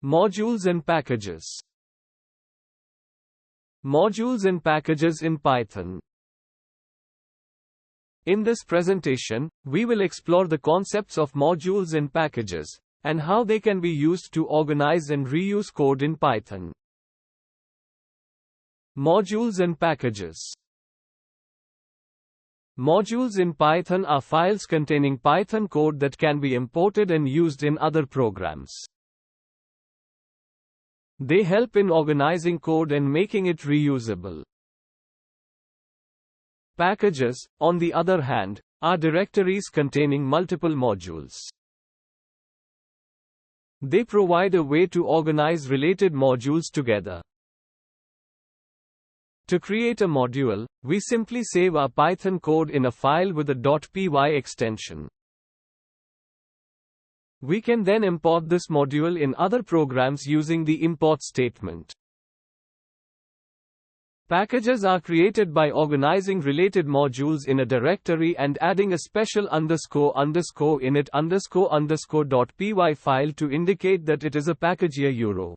Modules and packages. Modules and packages in Python. In this presentation, we will explore the concepts of modules and packages, and how they can be used to organize and reuse code in Python. Modules and packages. Modules in Python are files containing Python code that can be imported and used in other programs. They help in organizing code and making it reusable. Packages, on the other hand, are directories containing multiple modules. They provide a way to organize related modules together. To create a module, we simply save our Python code in a file with a .py extension. We can then import this module in other programs using the import statement. Packages are created by organizing related modules in a directory and adding a special __init__.py file to indicate that it is a package. Euro